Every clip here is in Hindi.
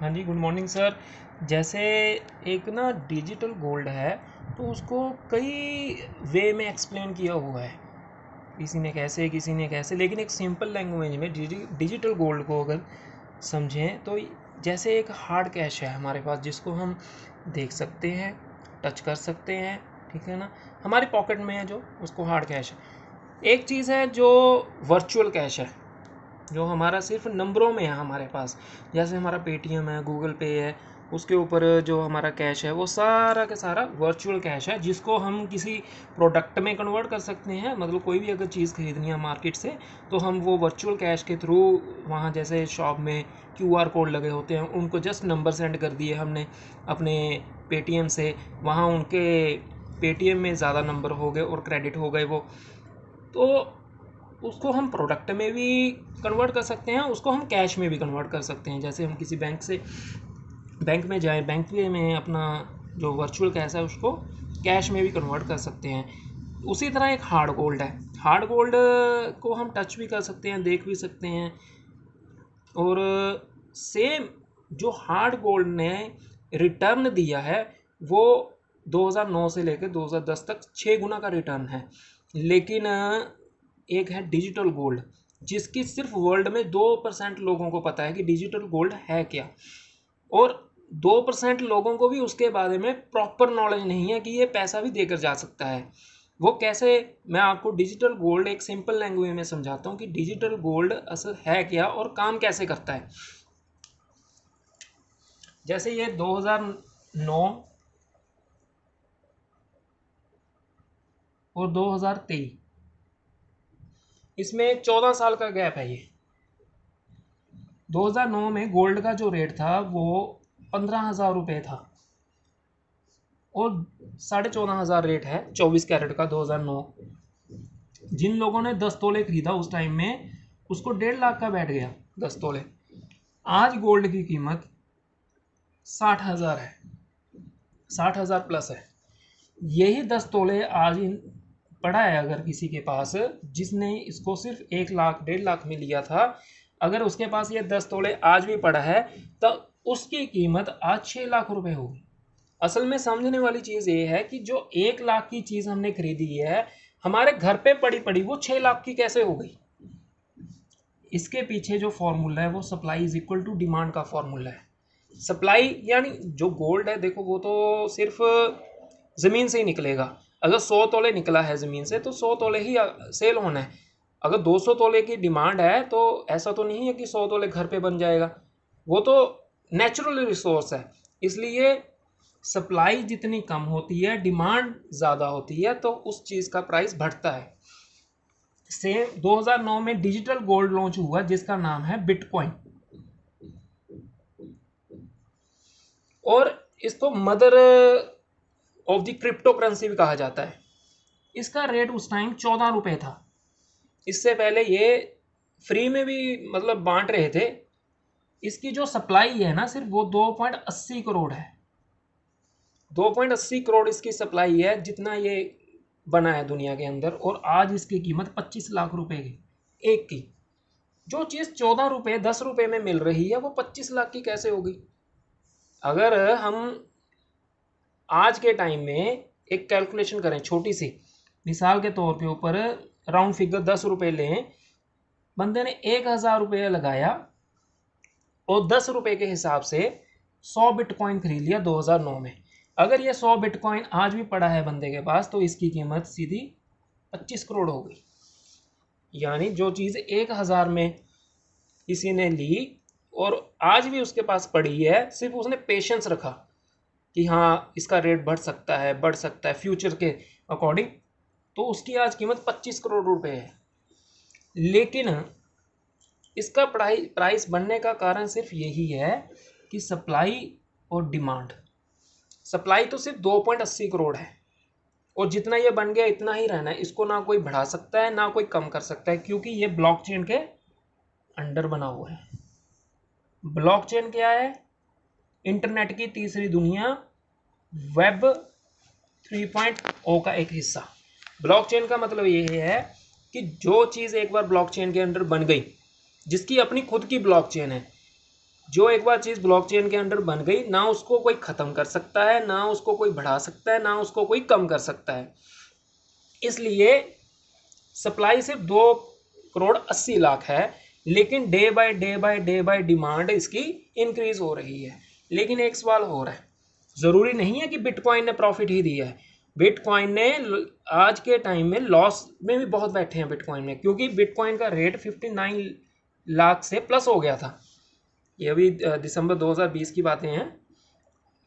हाँ जी, गुड मॉर्निंग सर। जैसे एक ना डिजिटल गोल्ड है, तो उसको कई वे में एक्सप्लेन किया हुआ है। किसी ने कैसे, लेकिन एक सिंपल लैंग्वेज में डिजिटल गोल्ड को अगर समझें तो जैसे एक हार्ड कैश है हमारे पास, जिसको हम देख सकते हैं, टच कर सकते हैं, ठीक है ना। हमारे पॉकेट में है जो, उसको हार्ड कैश है। एक चीज़ है जो वर्चुअल कैश है, जो हमारा सिर्फ नंबरों में है हमारे पास। जैसे हमारा पेटीएम है, गूगल पे है, उसके ऊपर जो हमारा कैश है वो सारा का सारा वर्चुअल कैश है, जिसको हम किसी प्रोडक्ट में कन्वर्ट कर सकते हैं। मतलब कोई भी अगर चीज़ खरीदनी है मार्केट से, तो हम वो वर्चुअल कैश के थ्रू वहाँ, जैसे शॉप में क्यूआर कोड लगे होते हैं, उनको जस्ट नंबर सेंड कर दिए हमने अपने पेटीएम से, वहाँ उनके पेटीएम में ज़्यादा नंबर हो गए और क्रेडिट हो गए वो। तो उसको हम प्रोडक्ट में भी कन्वर्ट कर सकते हैं, उसको हम कैश में भी कन्वर्ट कर सकते हैं। जैसे हम किसी बैंक में जाएं, बैंक में अपना जो वर्चुअल कैश है उसको कैश में भी कन्वर्ट कर सकते हैं। उसी तरह एक हार्ड गोल्ड है। हार्ड गोल्ड को हम टच भी कर सकते हैं, देख भी सकते हैं। और सेम जो हार्ड गोल्ड ने रिटर्न दिया है, वो 2009 से लेकर 2010 तक 6 गुना का रिटर्न है। लेकिन एक है डिजिटल गोल्ड, जिसकी सिर्फ वर्ल्ड में 2% लोगों को पता है कि डिजिटल गोल्ड है क्या। और 2% लोगों को भी उसके बारे में प्रॉपर नॉलेज नहीं है कि ये पैसा भी देकर जा सकता है। वो कैसे, मैं आपको डिजिटल गोल्ड एक सिंपल लैंग्वेज में समझाता हूँ कि डिजिटल गोल्ड असल है क्या और काम कैसे करता है। जैसे ये 2009 और 2023, इसमें 14 साल का गैप है। ये 2009 में गोल्ड का जो रेट था वो 15,000 रुपये था, और 14,500 रेट है 24 कैरेट का 2009। जिन लोगों ने 10 तोले खरीदा उस टाइम में, उसको 1.5 लाख का बैठ गया 10 तोले। आज गोल्ड की कीमत 60,000 है, 60,000 प्लस है। यही 10 तोले आज पड़ा है अगर किसी के पास, जिसने इसको सिर्फ 1 लाख 1.5 लाख में लिया था, अगर उसके पास ये 10 तोले आज भी पड़ा है, तो उसकी कीमत आज 6 लाख रुपए होगी। असल में समझने वाली चीज़ ये है कि जो 1 लाख की चीज़ हमने खरीदी है, हमारे घर पे पड़ी पड़ी वो 6 लाख की कैसे हो गई। इसके पीछे जो फॉर्मूला है वो supply is equal to demand का फॉर्मूला है। सप्लाई यानी जो गोल्ड है, देखो वो तो सिर्फ ज़मीन से ही निकलेगा। अगर 100 तोले निकला है ज़मीन से, तो 100 तोले ही सेल होना है। अगर 200 तोले की डिमांड है, तो ऐसा तो नहीं है कि 100 तोले घर पे बन जाएगा। वो तो नेचुरल रिसोर्स है। इसलिए सप्लाई जितनी कम होती है, डिमांड ज़्यादा होती है, तो उस चीज़ का प्राइस बढ़ता है। सेम 2009 में डिजिटल गोल्ड लॉन्च हुआ, जिसका नाम है बिटकॉइन, और इसको mother of the crypto currency भी कहा जाता है। इसका रेट उस टाइम 14 रुपये था। इससे पहले ये फ्री में भी मतलब बांट रहे थे। इसकी जो सप्लाई है ना, सिर्फ वो 2.80 करोड़ है। 2.80 करोड़ इसकी सप्लाई है, जितना ये बना है दुनिया के अंदर। और आज इसकी कीमत 25 लाख रुपए की एक की। जो चीज़ 14 रुपये 10 रुपये में मिल रही है, वो 25 लाख की कैसे होगी। अगर हम आज के टाइम में एक कैलकुलेशन करें छोटी सी, मिसाल के तौर के ऊपर राउंड फिगर 10 रुपये लें, बंदे ने 1,000 रुपये लगाया और 10 रुपये के हिसाब से 100 बिटकॉइन खरीद लिया 2009 में। अगर ये 100 बिटकॉइन आज भी पड़ा है बंदे के पास, तो इसकी कीमत सीधी 25 करोड़ हो गई। यानी जो चीज़ 1,000 में किसी ने ली और आज भी उसके पास पड़ी है, सिर्फ उसने पेशेंस रखा कि हाँ इसका रेट बढ़ सकता है फ्यूचर के अकॉर्डिंग, तो उसकी आज कीमत 25 करोड़ रुपए है। लेकिन इसका प्राइस बढ़ने का कारण सिर्फ यही है कि सप्लाई और डिमांड। सप्लाई तो सिर्फ 2.80 करोड़ है, और जितना ये बन गया इतना ही रहना है। इसको ना कोई बढ़ा सकता है ना कोई कम कर सकता है, क्योंकि ये ब्लॉकचेन के अंडर बना हुआ है। ब्लॉकचेन क्या है? इंटरनेट की तीसरी दुनिया, वेब 3.0 का एक हिस्सा। ब्लॉकचेन का मतलब ये है कि जो चीज़ एक बार ब्लॉकचेन के अंडर बन गई, जिसकी अपनी खुद की ब्लॉकचेन है, जो एक बार चीज़ ब्लॉकचेन के अंडर बन गई, ना उसको कोई ख़त्म कर सकता है, ना उसको कोई बढ़ा सकता है, ना उसको कोई कम कर सकता है। इसलिए सप्लाई सिर्फ 2,80,00,000 है, लेकिन डे बाय डिमांड इसकी इंक्रीज हो रही है। लेकिन एक सवाल हो रहा है, ज़रूरी नहीं है कि बिटकॉइन ने प्रॉफिट ही दिया है। बिटकॉइन ने आज के टाइम में लॉस में भी बहुत बैठे हैं बिटकॉइन में, क्योंकि बिटकॉइन का रेट 59 लाख से प्लस हो गया था। ये अभी दिसंबर 2020 की बातें हैं,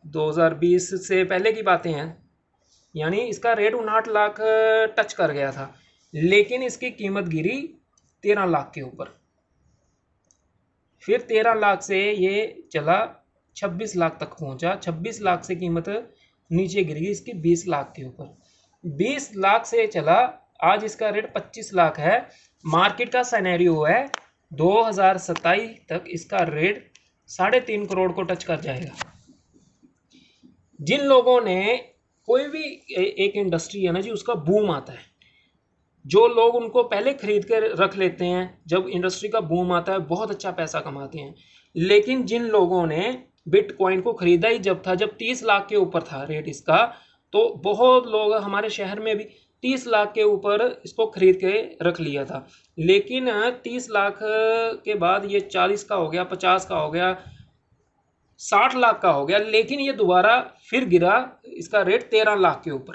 2020 से पहले की बातें हैं, यानी इसका रेट 59 लाख टच कर गया था, लेकिन इसकी कीमत गिरी 13 लाख के ऊपर। फिर 13 लाख से ये चला 26 लाख तक पहुंचा, 26 लाख से कीमत नीचे गिर गई इसकी 20 लाख के ऊपर। 20 लाख से चला, आज इसका रेट 25 लाख है। मार्केट का सिनेरियो है 2027 तक इसका रेट 3.5 करोड़ को टच कर जाएगा। जिन लोगों ने, कोई भी एक इंडस्ट्री है ना जी, उसका बूम आता है, जो लोग उनको पहले खरीद कर रख लेते हैं, जब इंडस्ट्री का बूम आता है बहुत अच्छा पैसा कमाते हैं। लेकिन जिन लोगों ने बिटकॉइन को खरीदा ही जब था, जब 30 लाख के ऊपर था रेट इसका, तो बहुत लोग हमारे शहर में भी 30 लाख के ऊपर इसको खरीद के रख लिया था। लेकिन 30 लाख के बाद ये 40 का हो गया, 50 का हो गया, 60 लाख का हो गया, लेकिन ये दोबारा फिर गिरा, इसका रेट 13 लाख के ऊपर।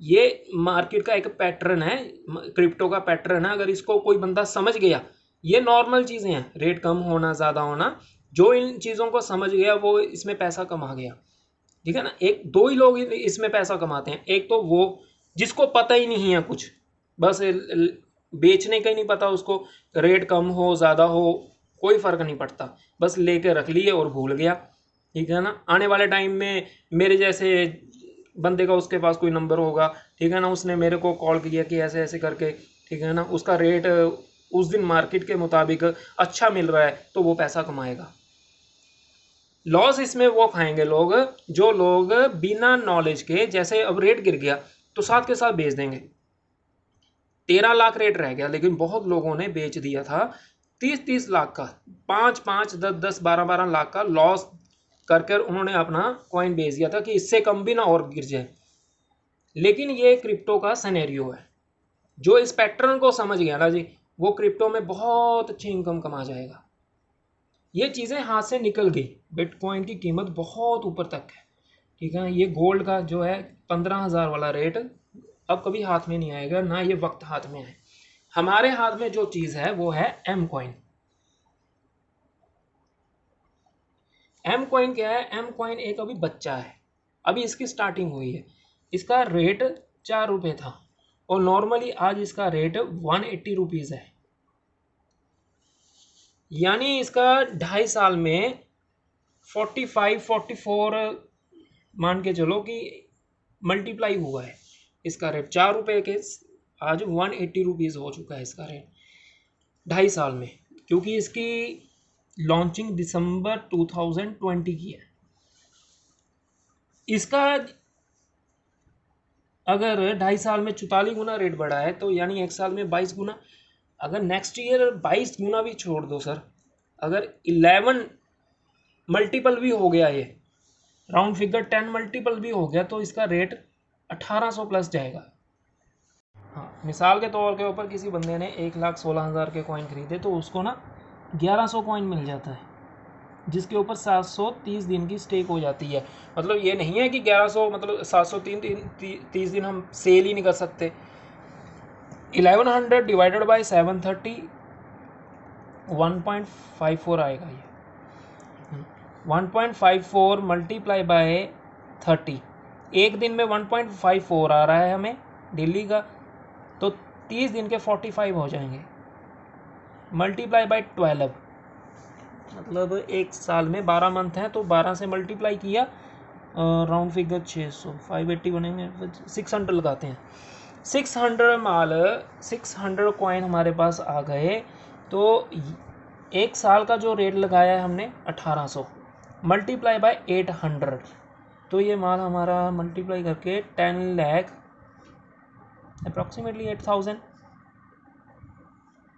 ये मार्केट का एक पैटर्न है, क्रिप्टो का पैटर्न है। अगर इसको कोई बंदा समझ गया, ये नॉर्मल चीज़ें हैं, रेट कम होना, ज़्यादा होना, जो इन चीज़ों को समझ गया वो इसमें पैसा कमा गया। ठीक है ना। एक दो ही लोग इसमें पैसा कमाते हैं, एक तो वो जिसको पता ही नहीं है कुछ, बस बेचने का ही नहीं पता उसको, रेट कम हो ज़्यादा हो कोई फ़र्क नहीं पड़ता, बस लेके रख लिए और भूल गया। ठीक है ना। आने वाले टाइम में मेरे जैसे बंदे का, उसके पास कोई नंबर होगा, ठीक है ना, उसने मेरे को कॉल किया कि ऐसे ऐसे करके, ठीक है ना, उसका रेट उस दिन मार्केट के मुताबिक अच्छा मिल रहा है, तो वो पैसा कमाएगा। लॉस इसमें वो खाएंगे लोग, जो लोग बिना नॉलेज के, जैसे अब रेट गिर गया तो साथ के साथ बेच देंगे। 13 लाख रेट रह गया, लेकिन बहुत लोगों ने बेच दिया था 30-30 लाख का, 5-5, 10-10, 12-12 लाख का लॉस कर कर उन्होंने अपना कॉइन बेच दिया था कि इससे कम भी ना और गिर जाए। लेकिन ये क्रिप्टो का सिनेरियो है, जो इस पैटर्न को समझ गया ना जी, वो क्रिप्टो में बहुत अच्छी इनकम कमा जाएगा। ये चीज़ें हाथ से निकल गई, बिटकॉइन की कीमत बहुत ऊपर तक है। ठीक है। ये गोल्ड का जो है 15,000 वाला रेट अब कभी हाथ में नहीं आएगा, ना ये वक्त हाथ में है। हमारे हाथ में जो चीज़ है वो है एम कॉइन। एम कॉइन क्या है? एम कॉइन एक अभी बच्चा है, अभी इसकी स्टार्टिंग हुई है। इसका रेट 4 रुपये था, और नॉर्मली आज इसका रेट 180 रुपीज़ है। यानी इसका 2.5 साल में 44 मान के चलो कि मल्टीप्लाई हुआ है। इसका रेट 4 रुपये के आज 180 रुपीज़ हो चुका है इसका रेट 2.5 साल में, क्योंकि इसकी लॉन्चिंग दिसंबर 2020 की है। इसका अगर 2.5 साल में 44 गुना रेट बढ़ा है, तो यानी 1 साल में 22 गुना। अगर नेक्स्ट ईयर 22 गुना भी छोड़ दो सर, अगर 11 मल्टीपल भी हो गया, ये राउंड फिगर 10 मल्टीपल भी हो गया, तो इसका रेट 1800 प्लस जाएगा। हाँ, मिसाल के तौर के ऊपर किसी बंदे ने 1,16,000 के कॉइन खरीदे, तो उसको ना 1100 कॉइन मिल जाता है, जिसके ऊपर 730 दिन की स्टेक हो जाती है। मतलब ये नहीं है कि 1100 मतलब 730 दिन हम सेल ही नहीं कर सकते। 1100 डिवाइडेड बाई 730 1.54 आएगा। ये 1.54 मल्टीप्लाई बाय 30, एक दिन में 1.54 आ रहा है हमें डेली का, तो 30 दिन के 45 हो जाएंगे, मल्टीप्लाई बाय 12, मतलब एक साल में 12 मंथ हैं, तो 12 से मल्टीप्लाई किया, राउंड फिगर 600, 580 बनेंगे, 600 लगाते हैं। 600 कॉइन हमारे पास आ गए, तो एक साल का जो रेट लगाया है हमने 1800 मल्टीप्लाई बाय 800, तो ये माल हमारा मल्टीप्लाई करके 10 लाख अप्रॉक्सीमेटली 8000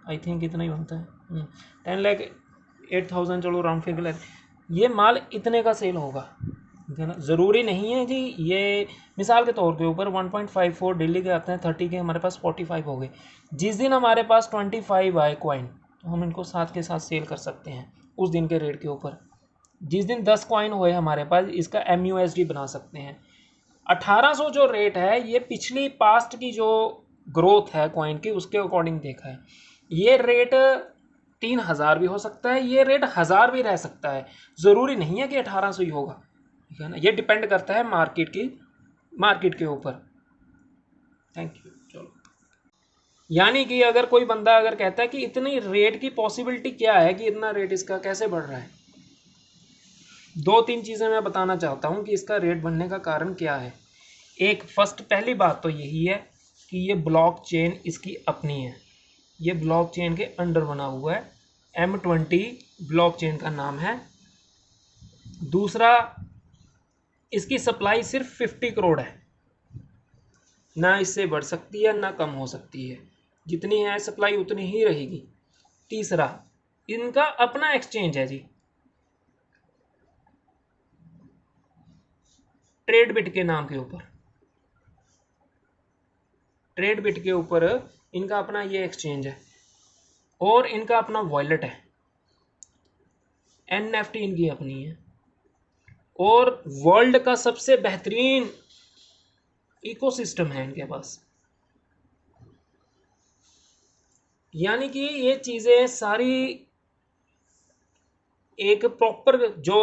आई थिंक इतना ही बनता है। 10 लाख 8000 चलो राउंड फिगर, ये माल इतने का सेल होगा, ठीक है ना। ज़रूरी नहीं है जी, ये मिसाल के तौर के ऊपर 1.54 दिल्ली के आते हैं 30 के, हमारे पास 45 हो गए। जिस दिन हमारे पास 25 आए कॉइन तो हम इनको साथ के साथ सेल कर सकते हैं उस दिन के रेट के ऊपर। जिस दिन 10 कॉइन हुए हमारे पास, इसका MUSD बना सकते हैं। 1800 जो रेट है ये पिछली पास्ट की जो ग्रोथ है कॉइन की उसके अकॉर्डिंग देखा है। ये रेट 3000 भी हो सकता है, ये रेट 1000 भी रह सकता है, ज़रूरी नहीं है कि 1800 ही होगा, ठीक है ना। ये डिपेंड करता है मार्केट के ऊपर। Thank you. चलो, यानी कि अगर कोई बंदा अगर कहता है कि इतनी रेट की पॉसिबिलिटी क्या है कि इतना रेट इसका कैसे बढ़ रहा है, 2-3 चीज़ें मैं बताना चाहता हूँ कि इसका रेट बढ़ने का कारण क्या है। एक पहली बात तो यही है कि ये ब्लॉक चेन इसकी अपनी है, ये ब्लॉक चेन के अंडर बना हुआ है, M20 ब्लॉक चेन का नाम है। दूसरा, इसकी सप्लाई सिर्फ 50 करोड़ है, ना इससे बढ़ सकती है ना कम हो सकती है, जितनी है सप्लाई उतनी ही रहेगी। तीसरा, इनका अपना एक्सचेंज है जी, ट्रेडबिट के नाम के ऊपर, ट्रेडबिट के ऊपर इनका अपना ये एक्सचेंज है और इनका अपना वॉलेट है, NFT इनकी अपनी है, और वर्ल्ड का सबसे बेहतरीन इकोसिस्टम है इनके पास। यानी कि ये चीज़ें सारी एक प्रॉपर जो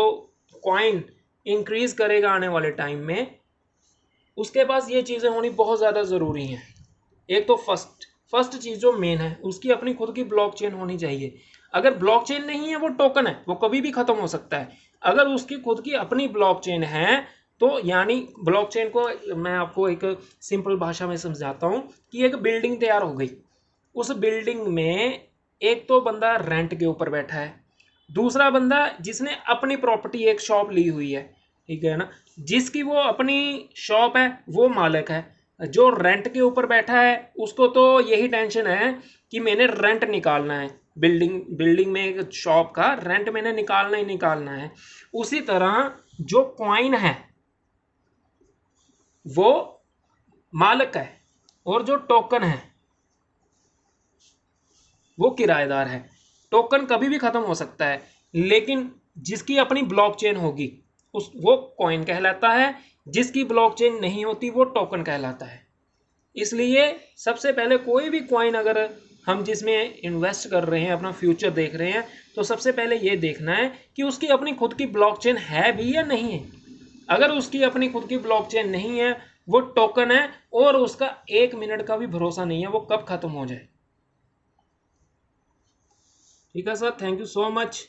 कॉइन इंक्रीज करेगा आने वाले टाइम में, उसके पास ये चीज़ें होनी बहुत ज़्यादा ज़रूरी हैं। एक तो फर्स्ट चीज़ जो मेन है, उसकी अपनी खुद की ब्लॉकचेन होनी चाहिए। अगर ब्लॉकचेन नहीं है, वो टोकन है, वो कभी भी ख़त्म हो सकता है। अगर उसकी खुद की अपनी ब्लॉकचेन है तो यानी ब्लॉकचेन को मैं आपको एक सिंपल भाषा में समझाता हूँ कि एक बिल्डिंग तैयार हो गई, उस बिल्डिंग में एक तो बंदा रेंट के ऊपर बैठा है, दूसरा बंदा जिसने अपनी प्रॉपर्टी एक शॉप ली हुई है, ठीक है ना, जिसकी वो अपनी शॉप है वो मालिक है। जो रेंट के ऊपर बैठा है उसको तो यही टेंशन है कि मैंने रेंट निकालना है, बिल्डिंग में एक शॉप का रेंट मैंने निकालना ही निकालना है। उसी तरह जो कॉइन है वो मालिक है और जो टोकन है वो किराएदार है। टोकन कभी भी खत्म हो सकता है, लेकिन जिसकी अपनी ब्लॉकचेन होगी वो कॉइन कहलाता है, जिसकी ब्लॉकचेन नहीं होती वो टोकन कहलाता है। इसलिए सबसे पहले कोई भी कॉइन अगर हम जिसमें इन्वेस्ट कर रहे हैं, अपना फ्यूचर देख रहे हैं, तो सबसे पहले ये देखना है कि उसकी अपनी खुद की ब्लॉकचेन है भी या नहीं है। अगर उसकी अपनी खुद की ब्लॉकचेन नहीं है, वो टोकन है और उसका 1 मिनट का भी भरोसा नहीं है वो कब खत्म हो जाए। ठीक है sir, thank you so much.